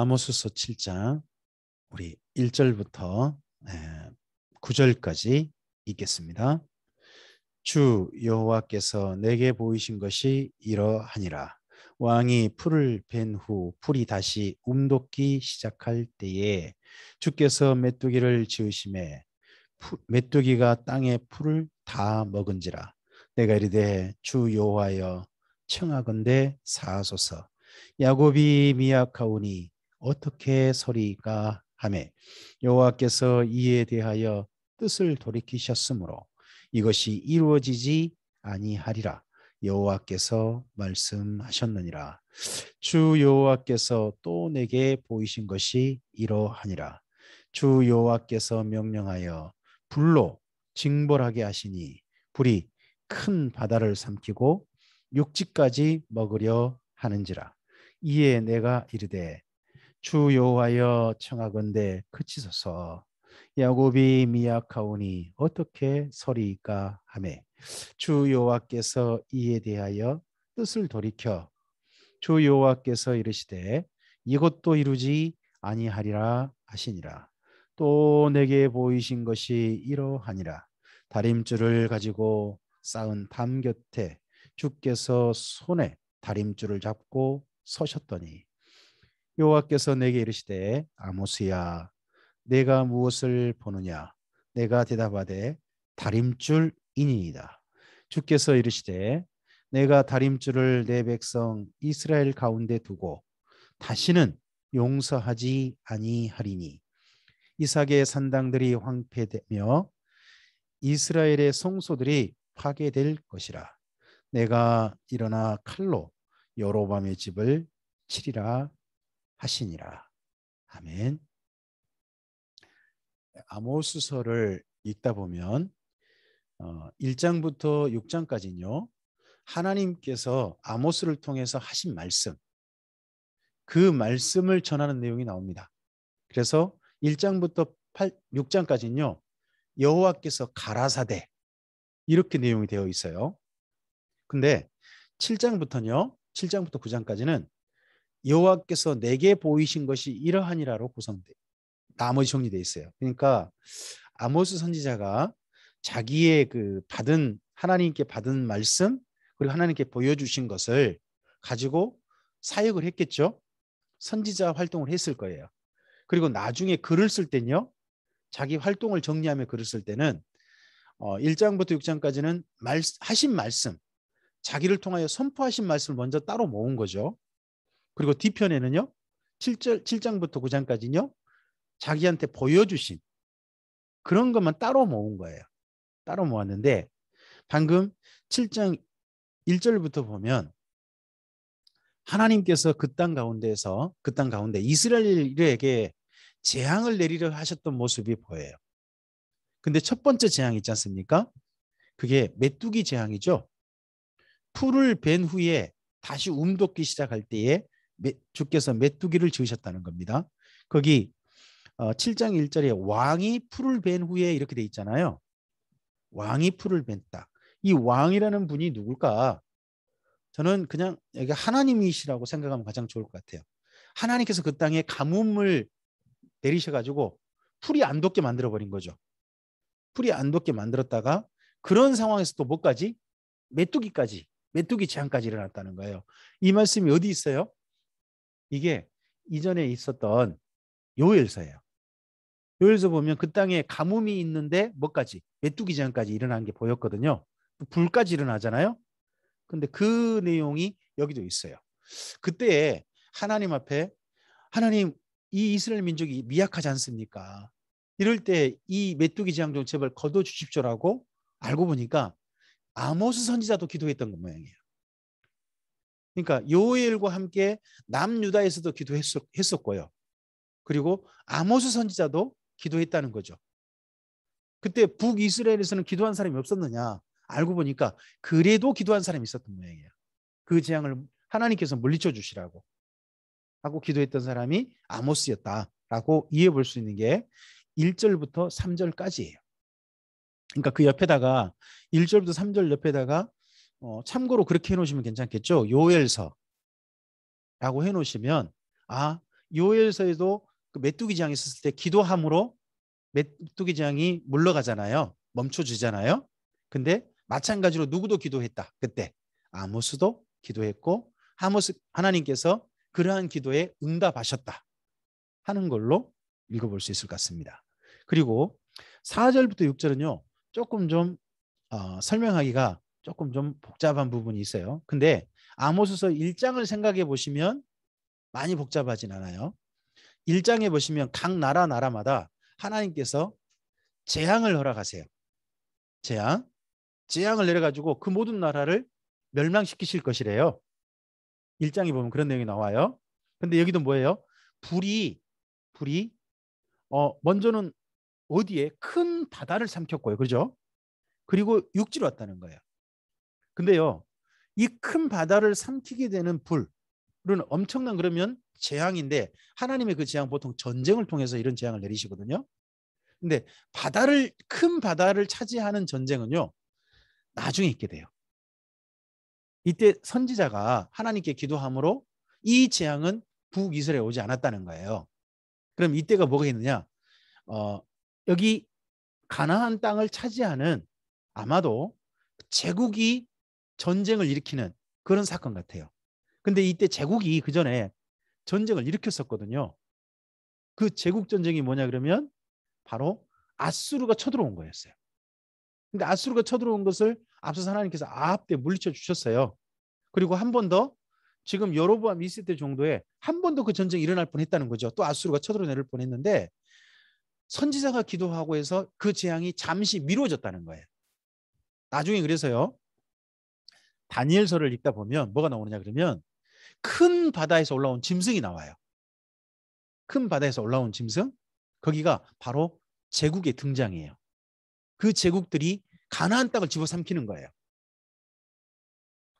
아모스서 7장 우리 1절부터 9절까지 읽겠습니다. 주 여호와께서 내게 보이신 것이 이러하니라. 왕이 풀을 벤 후 풀이 다시 움돋기 시작할 때에 주께서 메뚜기를 지으심에 메뚜기가 땅의 풀을 다 먹은지라. 내가 이르되 주 여호와여 청하건대 사하소서. 야곱이 미약하오니 어떻게 서리까 하매 여호와께서 이에 대하여 뜻을 돌이키셨으므로 이것이 이루어지지 아니하리라. 여호와께서 말씀하셨느니라. 주 여호와께서 또 내게 보이신 것이 이러하니라. 주 여호와께서 명령하여 불로 징벌하게 하시니 불이 큰 바다를 삼키고 육지까지 먹으려 하는지라. 이에 내가 이르되 주 여호와여 청하건대 그치소서. 야곱이 미약하오니 어떻게 서리이까 하매 주 여호와께서 이에 대하여 뜻을 돌이켜 주 여호와께서 이르시되 이것도 이루지 아니하리라 하시니라. 또 내게 보이신 것이 이러하니라. 다림줄을 가지고 쌓은 담 곁에 주께서 손에 다림줄을 잡고 서셨더니 여호와께서 내게 이르시되 아모스야 내가 무엇을 보느냐. 내가 대답하되 다림줄이니이다. 주께서 이르시되 내가 다림줄을 내 백성 이스라엘 가운데 두고 다시는 용서하지 아니하리니 이삭의 산당들이 황폐되며 이스라엘의 성소들이 파괴될 것이라. 내가 일어나 칼로 여로밤의 집을 치리라 하시니라. 아멘. 아모스서를 읽다 보면 1장부터 6장까지는요. 하나님께서 아모스를 통해서 하신 말씀, 그 말씀을 전하는 내용이 나옵니다. 그래서 1장부터 6장까지는요. 여호와께서 가라사대 이렇게 내용이 되어 있어요. 근데 7장부터 9장까지는 여호와께서 내게 보이신 것이 이러하니라로 구성돼 나머지 정리되어 있어요. 그러니까 아모스 선지자가 자기의 그 하나님께 받은 말씀 그리고 하나님께 보여주신 것을 가지고 사역을 했겠죠. 선지자 활동을 했을 거예요. 그리고 나중에 글을 쓸 때는요. 자기 활동을 정리하며 글을 쓸 때는 1장부터 6장까지는 하신 말씀, 자기를 통하여 선포하신 말씀을 먼저 따로 모은 거죠. 그리고 뒤편에는요. 7장부터 9장까지는요. 자기한테 보여주신 그런 것만 따로 모은 거예요. 따로 모았는데 방금 7장 1절부터 보면 하나님께서 그 땅 가운데 이스라엘에게 재앙을 내리려 하셨던 모습이 보여요. 근데 첫 번째 재앙 있지 않습니까? 그게 메뚜기 재앙이죠. 풀을 벤 후에 다시 움돋기 시작할 때에 주께서 메뚜기를 지으셨다는 겁니다. 거기 7장 1절에 왕이 풀을 벤 후에 이렇게 돼 있잖아요. 왕이 풀을 벤다. 이 왕이라는 분이 누굴까? 저는 그냥 여기 하나님이시라고 생각하면 가장 좋을 것 같아요. 하나님께서 그 땅에 가뭄을 내리셔가지고 풀이 안 돋게 만들어버린 거죠. 풀이 안 돋게 만들었다가 그런 상황에서 또 뭐까지? 메뚜기 재앙까지 일어났다는 거예요. 이 말씀이 어디 있어요? 이게 이전에 있었던 요엘서예요. 요엘서 보면 그 땅에 가뭄이 있는데 뭐까지? 메뚜기 재앙까지 일어난 게 보였거든요. 불까지 일어나잖아요. 근데 그 내용이 여기도 있어요. 그때 하나님 앞에 하나님 이 이스라엘 민족이 미약하지 않습니까? 이럴 때 이 메뚜기 재앙 좀 제발 거둬 주십시오라고 알고 보니까 아모스 선지자도 기도했던 것 모양이에요. 그러니까 요엘과 함께 남유다에서도 기도했었고요. 그리고 아모스 선지자도 기도했다는 거죠. 그때 북이스라엘에서는 기도한 사람이 없었느냐? 알고 보니까 그래도 기도한 사람이 있었던 모양이에요. 그 재앙을 하나님께서 물리쳐 주시라고 하고 기도했던 사람이 아모스였다라고 이해해 볼 수 있는 게 1절부터 3절까지예요. 그러니까 그 옆에다가 1절부터 3절 옆에다가 참고로 그렇게 해놓으시면 괜찮겠죠. 요엘서라고 해놓으시면 요엘서에도 그 메뚜기 재앙이 있었을 때 기도함으로 메뚜기 재앙이 물러가잖아요. 멈춰주잖아요. 근데 마찬가지로 누구도 기도했다. 그때 아모스도 기도했고 하나님께서 그러한 기도에 응답하셨다 하는 걸로 읽어볼 수 있을 것 같습니다. 그리고 4절부터 6절은요. 조금 좀 설명하기가 조금 좀 복잡한 부분이 있어요. 근데 아모스서 1장을 생각해 보시면 많이 복잡하진 않아요. 1장에 보시면 각 나라마다 하나님께서 재앙을 허락하세요. 재앙을 내려가지고 그 모든 나라를 멸망시키실 것이래요. 1장에 보면 그런 내용이 나와요. 근데 여기도 뭐예요? 불이 먼저는 어디에 큰 바다를 삼켰고요. 그죠? 그리고 육지로 왔다는 거예요. 근데요. 이 큰 바다를 삼키게 되는 불은 엄청난 그러면 재앙인데 하나님의 그 재앙 보통 전쟁을 통해서 이런 재앙을 내리시거든요. 근데 큰 바다를 차지하는 전쟁은요. 나중에 있게 돼요. 이때 선지자가 하나님께 기도함으로 이 재앙은 북이스라엘에 오지 않았다는 거예요. 그럼 이때가 뭐가 있느냐? 여기 가나안 땅을 차지하는 아마도 제국이 전쟁을 일으키는 그런 사건 같아요. 근데 이때 제국이 그 전에 전쟁을 일으켰었거든요. 그 제국 전쟁이 뭐냐 그러면 바로 아수르가 쳐들어온 거였어요. 근데 아수르가 쳐들어온 것을 앞서서 하나님께서 아합 때 물리쳐 주셨어요. 그리고 한 번 더 지금 여로보암 2세대 정도에 한 번 더 그 전쟁이 일어날 뻔했다는 거죠. 또 아수르가 쳐들어내릴 뻔했는데 선지자가 기도하고 해서 그 재앙이 잠시 미뤄졌다는 거예요. 나중에 그래서요. 다니엘서를 읽다 보면 뭐가 나오느냐 그러면 큰 바다에서 올라온 짐승이 나와요. 큰 바다에서 올라온 짐승? 거기가 바로 제국의 등장이에요. 그 제국들이 가나안 땅을 집어삼키는 거예요.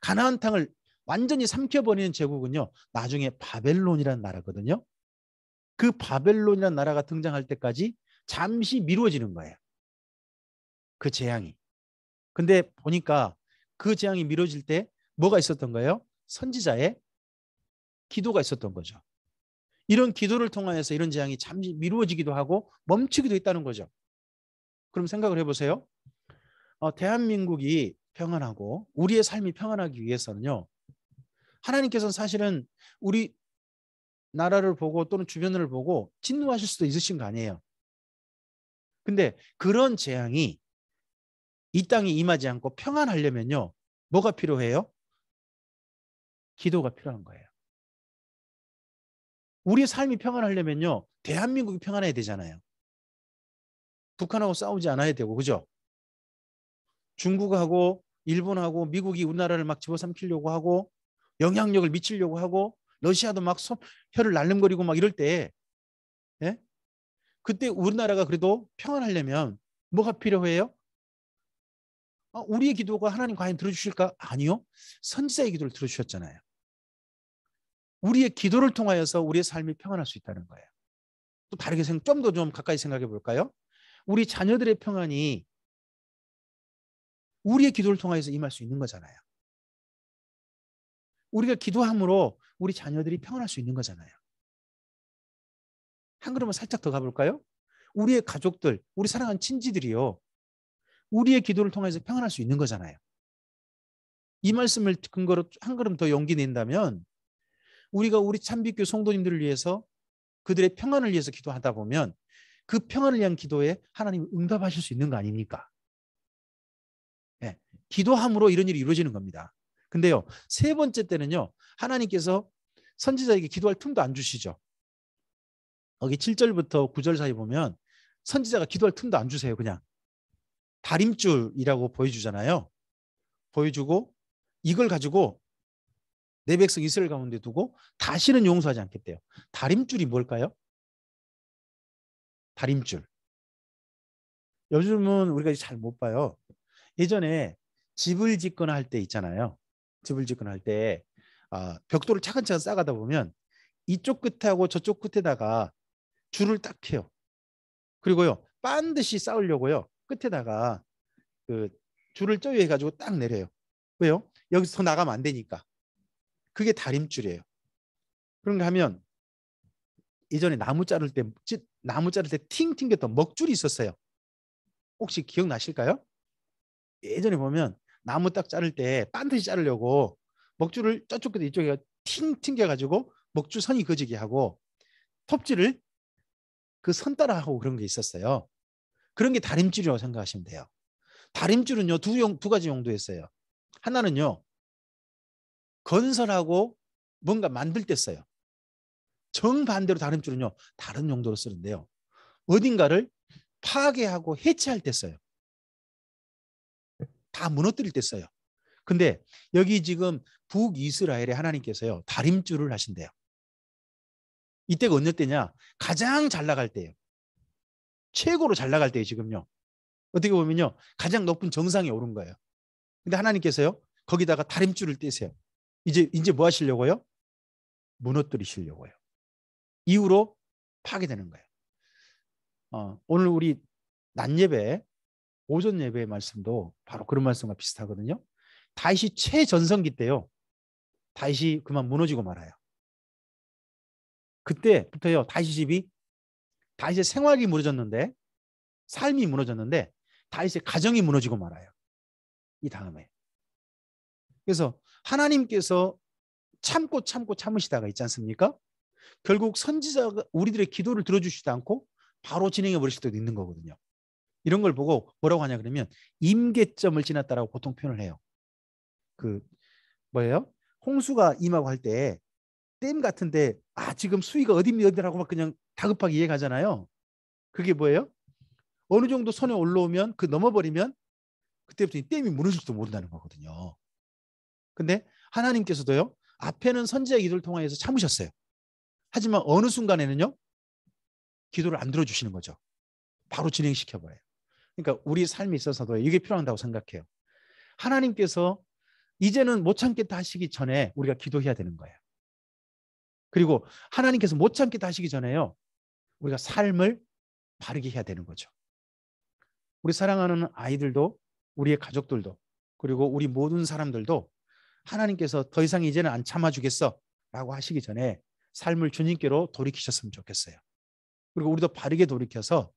가나안 땅을 완전히 삼켜버리는 제국은요. 나중에 바벨론이라는 나라거든요. 그 바벨론이라는 나라가 등장할 때까지 잠시 미뤄지는 거예요. 그 재앙이. 근데 보니까 그 재앙이 미뤄질 때 뭐가 있었던 거예요? 선지자의 기도가 있었던 거죠. 이런 기도를 통하여서 이런 재앙이 잠시 미루어지기도 하고 멈추기도 했다는 거죠. 그럼 생각을 해보세요. 대한민국이 평안하고 우리의 삶이 평안하기 위해서는요. 하나님께서는 사실은 우리 나라를 보고 또는 주변을 보고 진노하실 수도 있으신 거 아니에요. 근데 그런 재앙이 이 땅에 임하지 않고 평안하려면요. 뭐가 필요해요? 기도가 필요한 거예요. 우리의 삶이 평안하려면요. 대한민국이 평안해야 되잖아요. 북한하고 싸우지 않아야 되고 그죠? 중국하고 일본하고 미국이 우리나라를 막 집어삼키려고 하고 영향력을 미치려고 하고 러시아도 막 혀를 날름거리고 막 이럴 때 예? 그때 우리나라가 그래도 평안하려면 뭐가 필요해요? 우리의 기도가 하나님 과연 들어주실까? 아니요. 선지자의 기도를 들어주셨잖아요. 우리의 기도를 통하여서 우리의 삶이 평안할 수 있다는 거예요. 또 다르게 좀 더 좀 가까이 생각해 볼까요? 우리 자녀들의 평안이 우리의 기도를 통해서 임할 수 있는 거잖아요. 우리가 기도함으로 우리 자녀들이 평안할 수 있는 거잖아요. 한 걸음만 살짝 더 가볼까요? 우리의 가족들, 우리 사랑하는 친지들이요. 우리의 기도를 통해서 평안할 수 있는 거잖아요. 이 말씀을 근거로 한 걸음 더 용기 낸다면 우리가 우리 참빛교 성도님들을 위해서 그들의 평안을 위해서 기도하다 보면 그 평안을 위한 기도에 하나님 응답하실 수 있는 거 아닙니까? 네. 기도함으로 이런 일이 이루어지는 겁니다. 근데요. 세 번째 때는요. 하나님께서 선지자에게 기도할 틈도 안 주시죠. 여기 7절부터 9절 사이 보면 선지자가 기도할 틈도 안 주세요. 그냥 다림줄이라고 보여주잖아요. 보여주고 이걸 가지고 내 백성 이스라엘 가운데 두고 다시는 용서하지 않겠대요. 다림줄이 뭘까요? 다림줄. 요즘은 우리가 잘 못 봐요. 예전에 집을 짓거나 할 때 있잖아요. 집을 짓거나 할 때 벽돌을 차근차근 쌓아가다 보면 이쪽 끝하고 저쪽 끝에다가 줄을 딱 펴요. 그리고요 반드시 쌓으려고요 끝에다가 그 줄을 쪼여 해가지고 딱 내려요. 왜요? 여기서 더 나가면 안 되니까. 그게 다림줄이에요. 그런가 하면 예전에 나무 자를 때 팅 튕겼던 먹줄이 있었어요. 혹시 기억나실까요? 예전에 보면 나무 딱 자를 때 반드시 자르려고 먹줄을 저쪽에도 이쪽에 팅 튕겨가지고 먹줄 선이 그어지게 하고 톱질을 그 선 따라 하고 그런 게 있었어요. 그런 게 다림줄이라고 생각하시면 돼요. 다림줄은요 두 가지 용도에 써요. 하나는요 건설하고 뭔가 만들 때 써요. 정반대로 다림줄은요 다른 용도로 쓰는데요. 어딘가를 파괴하고 해체할 때 써요. 다 무너뜨릴 때 써요. 근데 여기 지금 북이스라엘의 하나님께서요 다림줄을 하신대요. 이때가 어느 때냐? 가장 잘 나갈 때예요. 최고로 잘 나갈 때예요 지금요. 어떻게 보면요 가장 높은 정상에 오른 거예요. 근데 하나님께서요 거기다가 다림줄을 떼세요. 이제 뭐 하시려고요? 무너뜨리시려고요. 이후로 파괴되는 거예요. 오늘 우리 낮 예배, 오전 예배의 말씀도 바로 그런 말씀과 비슷하거든요. 다윗이 최전성기 때요. 다윗이 그만 무너지고 말아요. 그때부터요. 다윗의 생활이 무너졌는데 삶이 무너졌는데 다윗의 가정이 무너지고 말아요. 이 다음에. 그래서 하나님께서 참고 참으시다가 있지 않습니까? 결국 선지자가 우리들의 기도를 들어주시지 않고 바로 진행해 버리실 때도 있는 거거든요. 이런 걸 보고 뭐라고 하냐 그러면 임계점을 지났다라고 보통 표현을 해요. 그 뭐예요? 홍수가 임하고 할 때 댐 같은데 지금 수위가 어디라고 막 그냥 다급하게 이해가잖아요. 그게 뭐예요? 어느 정도 선에 올라오면 그 넘어버리면 그때부터 이 댐이 무너질지도 모른다는 거거든요. 근데 하나님께서도요. 앞에는 선지자의 기도를 통해서 참으셨어요. 하지만 어느 순간에는요. 기도를 안 들어주시는 거죠. 바로 진행시켜버려요. 그러니까 우리 삶에 있어서도 이게 필요하다고 생각해요. 하나님께서 이제는 못 참겠다 하시기 전에 우리가 기도해야 되는 거예요. 그리고 하나님께서 못 참겠다 하시기 전에요. 우리가 삶을 바르게 해야 되는 거죠. 우리 사랑하는 아이들도 우리의 가족들도 그리고 우리 모든 사람들도 하나님께서 더 이상 이제는 안 참아주겠어 라고 하시기 전에 삶을 주님께로 돌이키셨으면 좋겠어요. 그리고 우리도 바르게 돌이켜서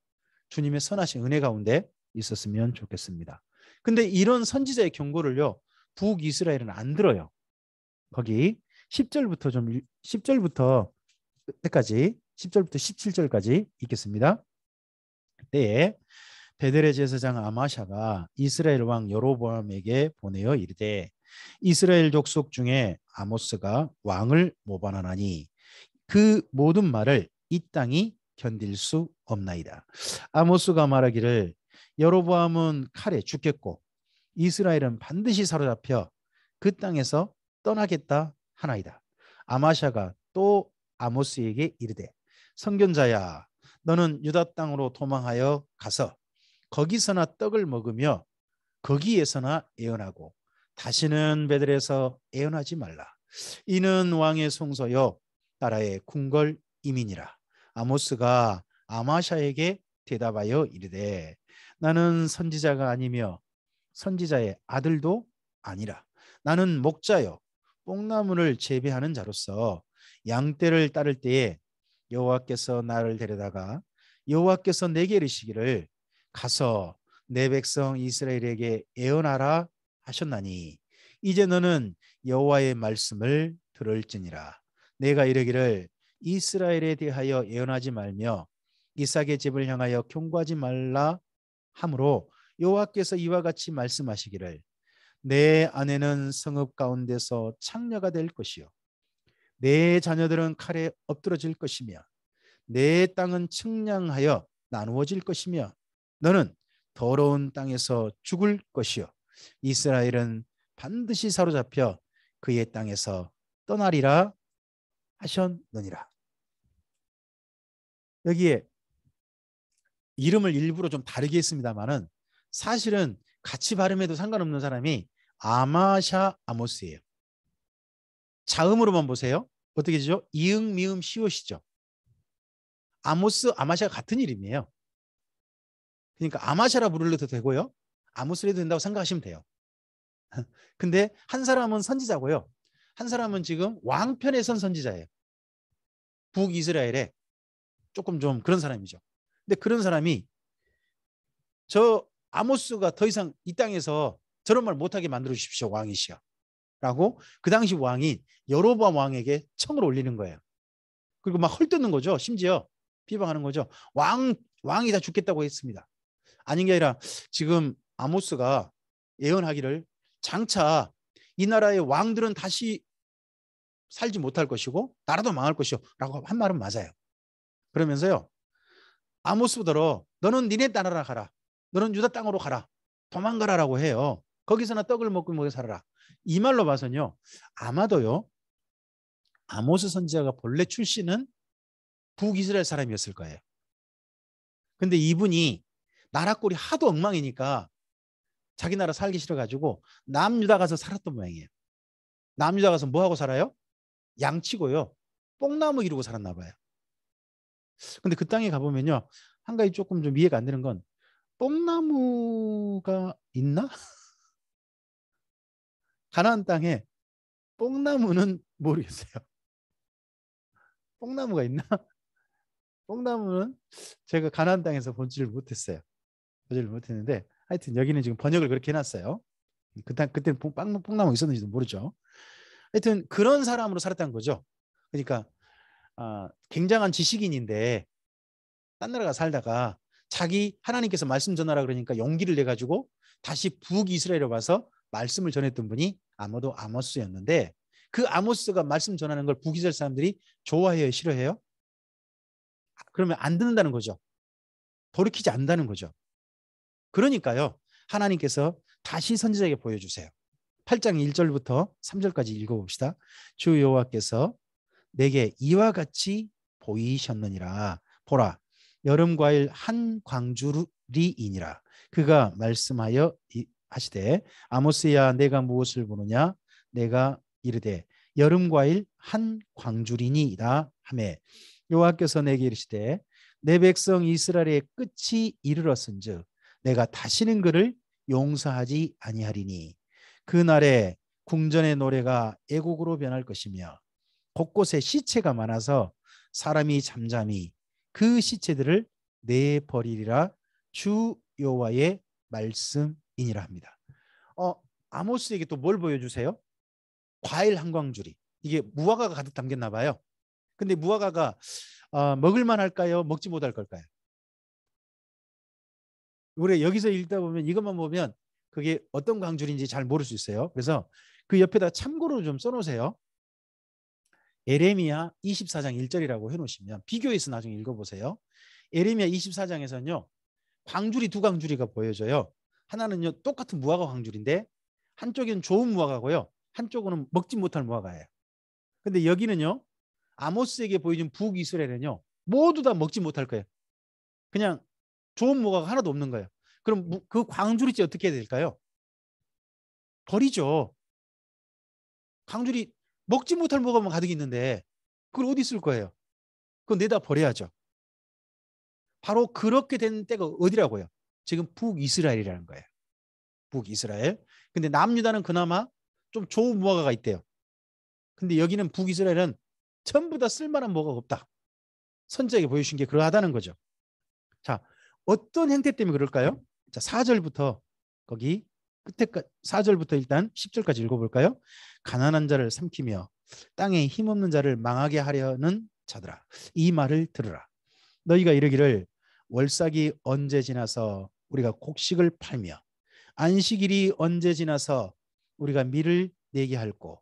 주님의 선하신 은혜 가운데 있었으면 좋겠습니다. 근데 이런 선지자의 경고를요. 북이스라엘은 안 들어요. 거기 10절부터 때까지 10절부터 17절까지 읽겠습니다. 때에 베델의 제사장 아마샤가 이스라엘 왕 여로보암에게 보내어 이르되 이스라엘 족속 중에 아모스가 왕을 모반하나니 그 모든 말을 이 땅이 견딜 수 없나이다. 아모스가 말하기를 여로보암은 칼에 죽겠고 이스라엘은 반드시 사로잡혀 그 땅에서 떠나겠다 하나이다. 아마샤가 또 아모스에게 이르되 선견자야 너는 유다 땅으로 도망하여 가서 거기서나 떡을 먹으며 거기에서나 애언하고 다시는 베들에서 애언하지 말라. 이는 왕의 송소여 나라의 궁궐 이민이라. 아모스가 아마샤에게 대답하여 이르되 나는 선지자가 아니며 선지자의 아들도 아니라 나는 목자여 뽕나무를 재배하는 자로서 양떼를 따를 때에 여호와께서 나를 데려다가 여호와께서 내게 이르시기를 가서 내 백성 이스라엘에게 애언하라 하셨나니 이제 너는 여호와의 말씀을 들을지니라. 내가 이르기를 이스라엘에 대하여 애언하지 말며 이삭의 집을 향하여 경고하지 말라 하므로 여호와께서 이와 같이 말씀하시기를 내 아내는 성읍 가운데서 창녀가 될 것이요 내 자녀들은 칼에 엎드러질 것이며 내 땅은 측량하여 나누어질 것이며 너는 더러운 땅에서 죽을 것이요 이스라엘은 반드시 사로잡혀 그의 땅에서 떠나리라 하셨느니라. 여기에 이름을 일부러 좀 다르게 했습니다만은 사실은 같이 발음해도 상관없는 사람이 아마샤 아모스예요. 자음으로만 보세요. 어떻게 되죠? 이응 미음 시옷이죠. 아모스 아마샤가 같은 이름이에요. 그러니까 아마샤라 부르려도 되고요. 아모스라도 된다고 생각하시면 돼요. 근데 한 사람은 선지자고요. 한 사람은 지금 왕편에 선 선지자예요. 북이스라엘에 조금 좀 그런 사람이죠. 근데 그런 사람이 저 아모스가 더 이상 이 땅에서 저런 말 못하게 만들어 주십시오, 왕이시여 라고 그 당시 왕인 여로보암 왕에게 청을 올리는 거예요. 그리고 막 헐뜯는 거죠. 심지어 비방하는 거죠. 왕이 다 죽겠다고 했습니다. 아닌 게 아니라 지금 아모스가 예언하기를 장차 이 나라의 왕들은 다시 살지 못할 것이고 나라도 망할 것이요 라고 한 말은 맞아요. 그러면서요, 아모스더러 너는 니네 나라라 가라, 너는 유다 땅으로 가라, 도망가라라고 해요. 거기서나 떡을 먹고 먹여 살아라. 이 말로 봐서는요, 아마도요 아모스 선지자가 본래 출신은 북이스라엘 사람이었을 거예요. 근데 이분이 나라 꼴이 하도 엉망이니까 자기 나라 살기 싫어가지고 남유다 가서 살았던 모양이에요. 남유다 가서 뭐 하고 살아요? 양치고요, 뽕나무 기르고 살았나 봐요. 근데 그 땅에 가보면요, 한 가지 조금 좀 이해가 안 되는 건 뽕나무가 있나? 가나안 땅에 뽕나무는 모르겠어요. 뽕나무가 있나? 뽕나무는 제가 가나안 땅에서 보지를 못했어요. 보지를 못했는데 하여튼 여기는 지금 번역을 그렇게 해놨어요. 그때는 뽕나무 있었는지도 모르죠. 하여튼 그런 사람으로 살았다는 거죠. 그러니까 굉장한 지식인인데 딴 나라가 살다가 자기 하나님께서 말씀 전하라 그러니까 용기를 내 가지고 다시 북이스라엘에 와서 말씀을 전했던 분이 아마도 아모스였는데, 그 아모스가 말씀 전하는 걸 북이스라엘 사람들이 좋아해요, 싫어해요? 그러면 안 듣는다는 거죠. 돌이키지 않는다는 거죠. 그러니까요, 하나님께서 다시 선지자에게 보여주세요. 8장 1절부터 3절까지 읽어봅시다. 주 여호와께서 내게 이와 같이 보이셨느니라. 보라, 여름 과일 한 광주리이니라. 그가 말씀하여 하시되 아모스야 내가 무엇을 보느냐? 내가 이르되 여름 과일 한 광주리니이다 하매 여호와께서 내게 이르시되 내 백성 이스라엘의 끝이 이르렀은즉 내가 다시는 그를 용서하지 아니하리니 그날에 궁전의 노래가 애곡으로 변할 것이며 곳곳에 시체가 많아서 사람이 잠잠히 그 시체들을 내버리리라. 주 여호와의 말씀이니라 합니다. 아모스에게 또 뭘 보여주세요? 과일 한 광주리. 이게 무화과가 가득 담겼나 봐요. 근데 무화과가 먹을만 할까요? 먹지 못할 걸까요? 우리 여기서 읽다 보면 이것만 보면 그게 어떤 광주리인지 잘 모를 수 있어요. 그래서 그 옆에다 참고로 좀 써놓으세요. 에레미야 24장 1절이라고 해놓으시면 비교해서 나중에 읽어보세요. 에레미야 24장에서는요 광주리 두 광주리가 보여져요. 하나는요 똑같은 무화과 광주리인데 한쪽은 좋은 무화과고요, 한쪽은 먹지 못할 무화과예요. 근데 여기는요 아모스에게 보여준 북이스라엘은요 모두 다 먹지 못할 거예요. 그냥 좋은 무화과가 하나도 없는 거예요. 그럼 그 광주리째 어떻게 해야 될까요? 버리죠. 광주리 먹지 못할 무화과만 가득 있는데 그걸 어디 쓸 거예요? 그건 내다 버려야죠. 바로 그렇게 된 때가 어디라고요? 지금 북이스라엘이라는 거예요. 북이스라엘. 근데 남유다는 그나마 좀 좋은 무화과가 있대요. 근데 여기는 북이스라엘은 전부 다 쓸만한 무화과가 없다. 선지자에게 보여주신 게 그러하다는 거죠. 자, 어떤 행태 때문에 그럴까요? 자, 4절부터 거기 끝에까지 4절부터 일단 10절까지 읽어볼까요? 가난한 자를 삼키며 땅에 힘없는 자를 망하게 하려는 자들아, 이 말을 들으라. 너희가 이르기를 월삭이 언제 지나서 우리가 곡식을 팔며 안식일이 언제 지나서 우리가 밀을 내게 할꼬,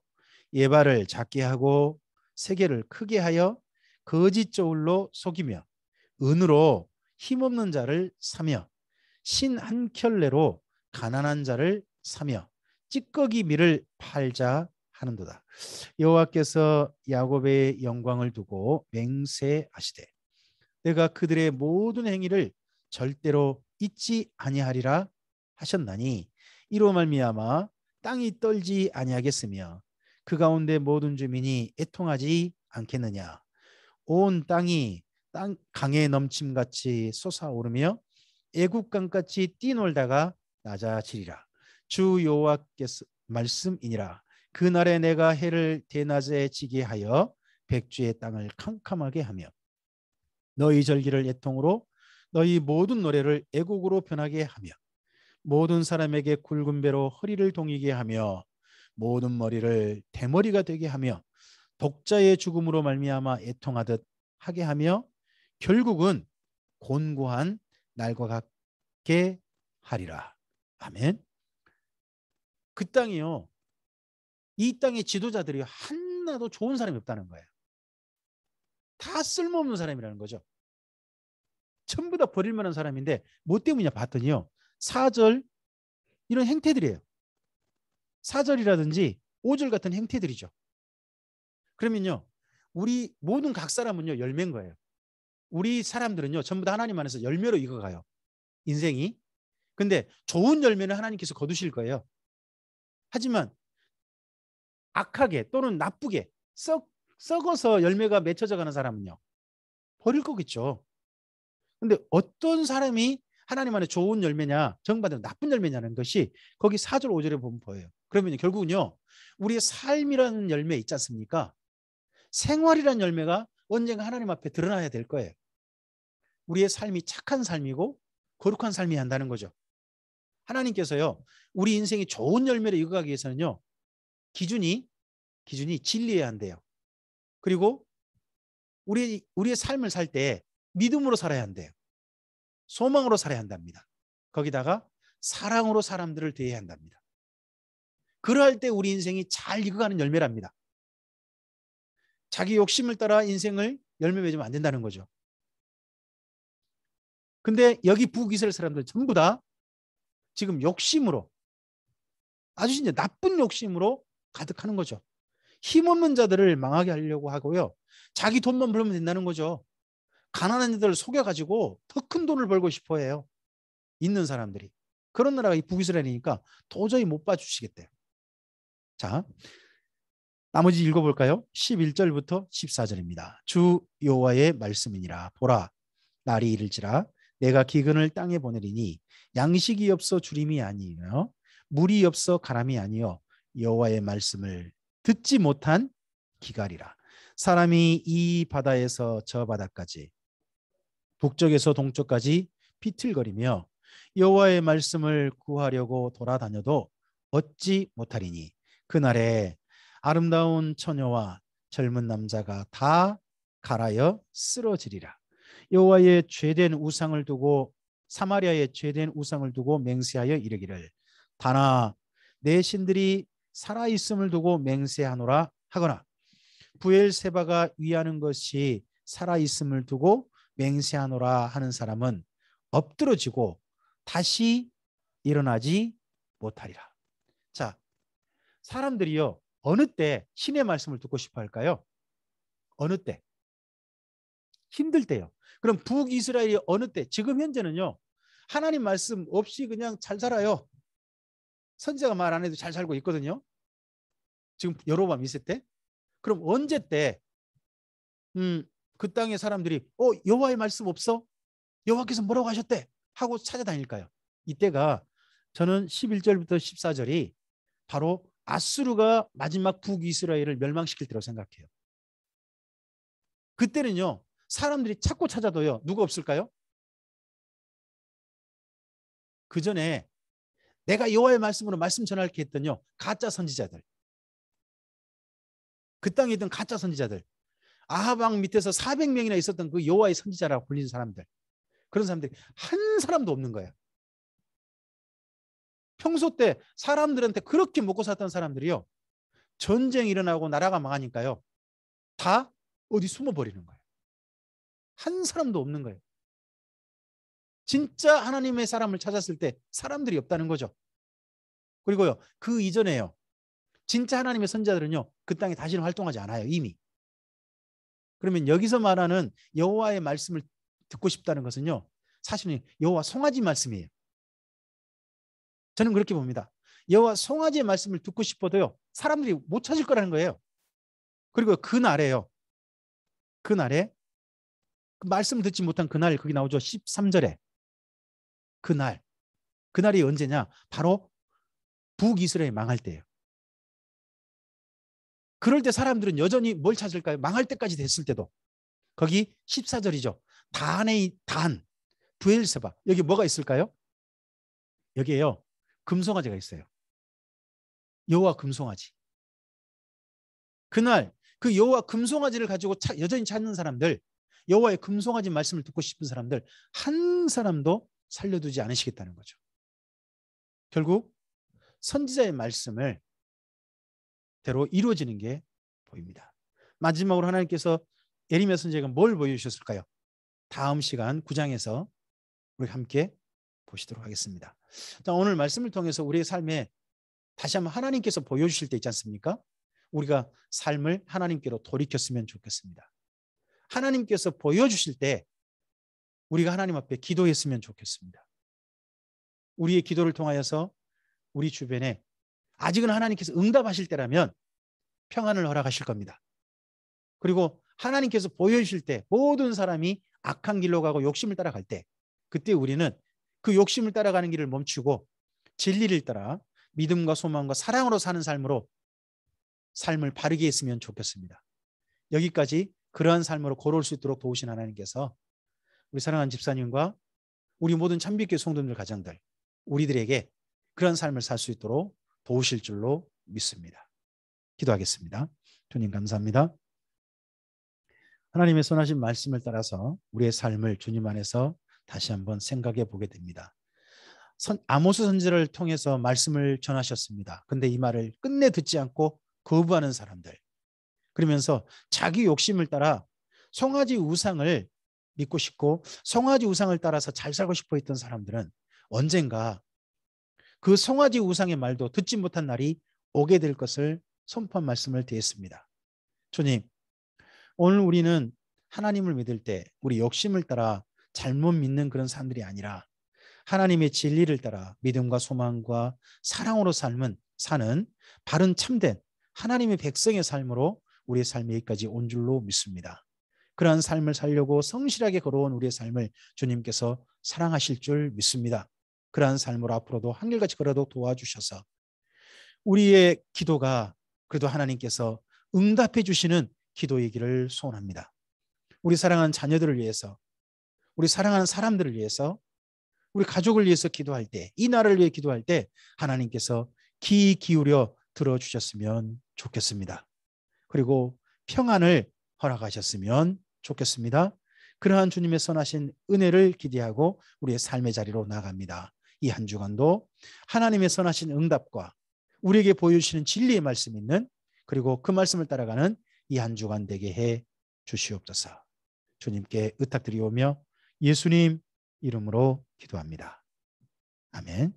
예발을 작게 하고 세계를 크게 하여 거짓 저울로 속이며 은으로 힘없는 자를 사며 신 한 켤레로 가난한 자를 사며 찌꺼기 밀을 팔자 하는도다. 여호와께서 야곱의 영광을 두고 맹세하시되 내가 그들의 모든 행위를 절대로 잊지 아니하리라 하셨나니 이로 말미암아 땅이 떨지 아니하겠으며 그 가운데 모든 주민이 애통하지 않겠느냐. 온 땅이 강에 넘침같이 솟아오르며 애국강같이 뛰놀다가 낮아지리라. 주 여호와께서 말씀이니라. 그날에 내가 해를 대낮에 지게 하여 백주의 땅을 캄캄하게 하며 너희 절기를 애통으로 너희 모든 노래를 애곡으로 변하게 하며 모든 사람에게 굵은 배로 허리를 동이게 하며 모든 머리를 대머리가 되게 하며 독자의 죽음으로 말미암아 애통하듯 하게 하며 결국은 곤고한 날과 같게 하리라. 아멘. 그 땅이요, 이 땅의 지도자들이 하나도 좋은 사람이 없다는 거예요. 다 쓸모없는 사람이라는 거죠. 전부 다 버릴 만한 사람인데 뭐 때문이냐 봤더니요, 4절 이런 행태들이에요. 4절이라든지 5절 같은 행태들이죠. 그러면요, 우리 모든 각 사람은요 열매인 거예요. 우리 사람들은요 전부 다 하나님 안에서 열매로 익어가요, 인생이. 근데 좋은 열매는 하나님께서 거두실 거예요. 하지만 악하게 또는 나쁘게 썩어서 열매가 맺혀져 가는 사람은요 버릴 거겠죠. 근데 어떤 사람이 하나님 안에 좋은 열매냐 정반대로 나쁜 열매냐는 것이 거기 4절 5절에 보면 보여요. 그러면 결국은요, 우리의 삶이라는 열매 있지 않습니까? 생활이라는 열매가 언젠가 하나님 앞에 드러나야 될 거예요. 우리의 삶이 착한 삶이고 거룩한 삶이 한다는 거죠. 하나님께서요, 우리 인생이 좋은 열매를 이어가기 위해서는요, 기준이 진리해야 한대요. 그리고 우리의 삶을 살 때 믿음으로 살아야 한대요. 소망으로 살아야 한답니다. 거기다가 사랑으로 사람들을 대해야 한답니다. 그러할 때 우리 인생이 잘 익어가는 열매랍니다. 자기 욕심을 따라 인생을 열매 맺으면 안 된다는 거죠. 근데 여기 북이스라엘 사람들 전부 다 지금 욕심으로, 아주 이제 나쁜 욕심으로 가득하는 거죠. 힘없는 자들을 망하게 하려고 하고요, 자기 돈만 벌면 된다는 거죠. 가난한 자들을 속여가지고 더 큰 돈을 벌고 싶어 해요, 있는 사람들이. 그런 나라가 이 북이스라엘이니까 도저히 못 봐주시겠대요. 자, 나머지 읽어볼까요? 11절부터 14절입니다. 주 여호와의 말씀이니라. 보라, 날이 이를지라 내가 기근을 땅에 보내리니 양식이 없어 주림이 아니며 물이 없어 가람이 아니요 여호와의 말씀을 듣지 못한 기갈이라. 사람이 이 바다에서 저 바다까지 북쪽에서 동쪽까지 비틀거리며 여호와의 말씀을 구하려고 돌아다녀도 얻지 못하리니 그날에 아름다운 처녀와 젊은 남자가 다 갈아여 쓰러지리라. 여호와의 죄된 우상을 두고 사마리아의 죄된 우상을 두고 맹세하여 이르기를 다나 내 신들이 살아있음을 두고 맹세하노라 하거나 브엘세바가 위하는 것이 살아있음을 두고 맹세하노라 하는 사람은 엎드러지고 다시 일어나지 못하리라. 자, 사람들이요 어느 때 신의 말씀을 듣고 싶어 할까요? 어느 때? 힘들 때요. 그럼 북이스라엘이 어느 때? 지금 현재는요, 하나님 말씀 없이 그냥 잘 살아요. 선지자가 말 안 해도 잘 살고 있거든요. 지금 여로보암 2세 때. 그럼 언제 때 그 땅의 사람들이 여호와의 말씀 없어? 여호와께서 뭐라고 하셨대? 하고 찾아다닐까요? 이때가 저는 11절부터 14절이 바로 아수르가 마지막 북이스라엘을 멸망시킬 때라고 생각해요. 그때는요, 사람들이 찾고 찾아도요, 누가 없을까요? 그 전에 내가 여호와의 말씀으로 말씀 전할게 했더니요, 가짜 선지자들, 그 땅에 있던 가짜 선지자들, 아합 왕 밑에서 400명이나 있었던 그 여호와의 선지자라고 불리는 사람들, 그런 사람들이 한 사람도 없는 거예요. 평소 때 사람들한테 그렇게 먹고 살던 사람들이요, 전쟁이 일어나고 나라가 망하니까요, 다 어디 숨어버리는 거예요. 한 사람도 없는 거예요. 진짜 하나님의 사람을 찾았을 때 사람들이 없다는 거죠. 그리고요, 그 이전에요, 진짜 하나님의 선지자들은요, 그 땅에 다시는 활동하지 않아요, 이미. 그러면 여기서 말하는 여호와의 말씀을 듣고 싶다는 것은요, 사실은 여호와 송아지 말씀이에요. 저는 그렇게 봅니다. 여호와 송아지의 말씀을 듣고 싶어도요, 사람들이 못 찾을 거라는 거예요. 그리고 그날에요, 그날에 그 말씀 듣지 못한 그날, 거기 나오죠. 13절에 그날이 언제냐? 바로 북이스라엘이 망할 때예요. 그럴 때 사람들은 여전히 뭘 찾을까요? 망할 때까지 됐을 때도. 거기 14절이죠. 단의 단, 브엘세바. 여기 뭐가 있을까요? 여기에요. 금송아지가 있어요. 여호와 금송아지. 그날 그 여호와 금송아지를 가지고 여전히 찾는 사람들, 여호와의 금송아지 말씀을 듣고 싶은 사람들 한 사람도 살려두지 않으시겠다는 거죠. 결국 선지자의 말씀을 대로 이루어지는 게 보입니다. 마지막으로 하나님께서 예레미야 선지자가 뭘 보여주셨을까요? 다음 시간 9장에서 우리 함께 보시도록 하겠습니다. 자, 오늘 말씀을 통해서 우리의 삶에 다시 한번 하나님께서 보여주실 때 있지 않습니까? 우리가 삶을 하나님께로 돌이켰으면 좋겠습니다. 하나님께서 보여주실 때 우리가 하나님 앞에 기도했으면 좋겠습니다. 우리의 기도를 통하여서 우리 주변에 아직은 하나님께서 응답하실 때라면 평안을 허락하실 겁니다. 그리고 하나님께서 보여주실 때 모든 사람이 악한 길로 가고 욕심을 따라갈 때 그때 우리는 그 욕심을 따라가는 길을 멈추고 진리를 따라 믿음과 소망과 사랑으로 사는 삶으로 삶을 바르게 했으면 좋겠습니다. 여기까지 그러한 삶으로 걸어올 수 있도록 도우신 하나님께서 우리 사랑하는 집사님과 우리 모든 참빛교회 성도들 가정들 우리들에게 그런 삶을 살 수 있도록 도우실 줄로 믿습니다. 기도하겠습니다. 주님 감사합니다. 하나님의 선하신 말씀을 따라서 우리의 삶을 주님 안에서 다시 한번 생각해 보게 됩니다. 아모스 선지자를 통해서 말씀을 전하셨습니다. 근데 이 말을 끝내 듣지 않고 거부하는 사람들, 그러면서 자기 욕심을 따라 송아지 우상을 믿고 싶고 송아지 우상을 따라서 잘 살고 싶어 했던 사람들은 언젠가 그 송아지 우상의 말도 듣지 못한 날이 오게 될 것을 선포한 말씀을 드렸습니다. 주님, 오늘 우리는 하나님을 믿을 때 우리 욕심을 따라 잘못 믿는 그런 사람들이 아니라 하나님의 진리를 따라 믿음과 소망과 사랑으로 사는 바른 참된 하나님의 백성의 삶으로 우리의 삶이 여기까지 온 줄로 믿습니다. 그러한 삶을 살려고 성실하게 걸어온 우리의 삶을 주님께서 사랑하실 줄 믿습니다. 그러한 삶으로 앞으로도 한결같이 걸어도 도와주셔서 우리의 기도가 그래도 하나님께서 응답해 주시는 기도이기를 소원합니다. 우리 사랑하는 자녀들을 위해서, 우리 사랑하는 사람들을 위해서, 우리 가족을 위해서 기도할 때, 이 나라를 위해 기도할 때 하나님께서 귀 기울여 들어주셨으면 좋겠습니다. 그리고 평안을 허락하셨으면 좋겠습니다. 그러한 주님의 선하신 은혜를 기대하고 우리의 삶의 자리로 나아갑니다. 이 한 주간도 하나님의 선하신 응답과 우리에게 보여주시는 진리의 말씀 있는 그리고 그 말씀을 따라가는 이 한 주간 되게 해 주시옵소서. 주님께 의탁드리오며 예수님 이름으로 기도합니다. 아멘.